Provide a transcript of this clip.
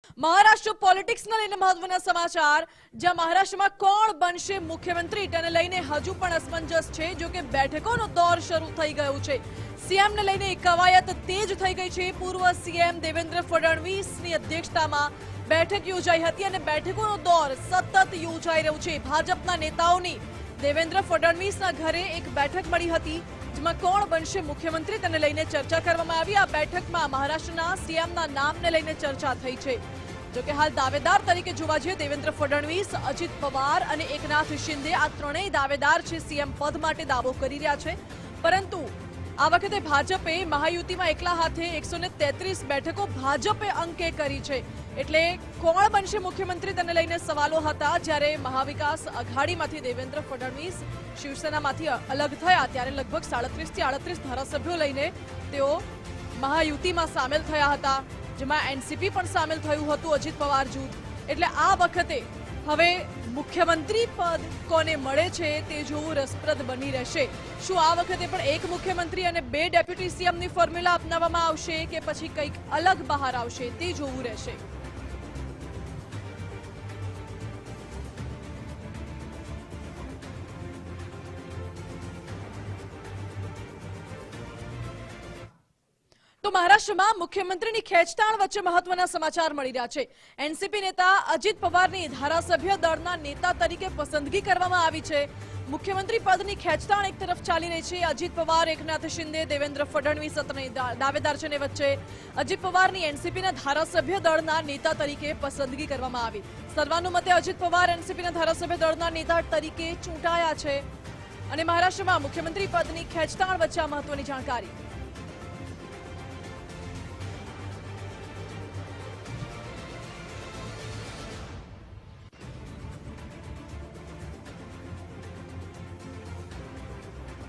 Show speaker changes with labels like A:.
A: મહારાષ્ટ્ર પોલિટિક્સને લઈને મહત્વના સમાચાર જ્યાં મહારાષ્ટ્રમાં કોણ બનશે મુખ્યમંત્રી તેને લઈને હજુ પણ અસમંજસ છે। જો કે બેઠકોનો દોર શરૂ થઈ ગયો છે। સીએમને લઈને કવાયત તેજ થઈ ગઈ છે। પૂર્વ સીએમ દેવેન્દ્ર ફડણવીસની અધ્યક્ષતામાં બેઠક યોજાઈ હતી અને બેઠકોનો દોર સતત યોજાઈ રહ્યો છે। ભાજપના નેતાઓની દેવેન્દ્ર ફડણવીસના ઘરે એક બેઠક મળી હતી જેમાં કોણ બનશે મુખ્યમંત્રી તેને લઈને ચર્ચા કરવામાં આવી। આ બેઠકમાં મહારાષ્ટ્રના સીએમના નામને લઈને ચર્ચા થઈ છે। જો કે હાલ દાવેદાર તરીકે જોવા જઈએ દેવેન્દ્ર ફડણવીસ, અજીત પવાર અને એકનાથ શિંદે આ ત્રણેય દાવેદાર છે સીએમ પદ માટે દાવો કરી રહ્યા છે। પરંતુ આ વખતે ભાજપે મહાયુતિમાં એકલા હાથે 133 બેઠકો ભાજપે અંકે કરી છે। એટલે કોણ બનશે મુખ્યમંત્રી તેને લઈને સવાલો હતા। જ્યારે મહાવિકાસ અઘાડીમાંથી દેવેન્દ્ર ફડણવીસ શિવસેનામાંથી અલગ થયા ત્યારે લગભગ 37 થી 38 ધારાસભ્યો લઈને તેઓ મહાયુતિમાં સામેલ થયા હતા, જેમાં એનસીપી પણ સામેલ થયું હતું, અજીત પવાર જૂથ। એટલે આ વખતે હવે મુખ્યમંત્રી પદ કોને મળે છે તે જોવું રસપ્રદ બની રહેશે। શું આ વખતે પણ એક મુખ્યમંત્રી અને 2 ડેપ્યુટી સીએમની ફોર્મ્યુલા અપનાવવામાં આવશે કે પછી કંઈક અલગ બહાર આવશે તે જોવું રહેશે। તો મહારાષ્ટ્રમાં મુખ્યમંત્રીની ખેંચતાણ વચ્ચે મહત્વના સમાચાર મળી રહ્યા છે। એનસીપી નેતા અજીત પવારની ધારાસભ્ય દળના નેતા તરીકે પસંદગી કરવામાં આવી છે। મુખ્યમંત્રી પદની ખેંચતાણ એક તરફ ચાલી રહી છે। અજીત પવાર, એકનાથ શિંદે, દેવેન્દ્ર ફડણવીસ દાવેદાર છે ને વચ્ચે અજીત પવારની એનસીપીના ધારાસભ્ય દળના નેતા તરીકે પસંદગી કરવામાં આવી। સર્વાનુમતે અજીત પવાર એનસીપીના ધારાસભ્ય દળના નેતા તરીકે ચૂંટાયા છે અને મહારાષ્ટ્રમાં મુખ્યમંત્રી પદની ખેંચતાણ વચ્ચે આ મહત્વની જાણકારી।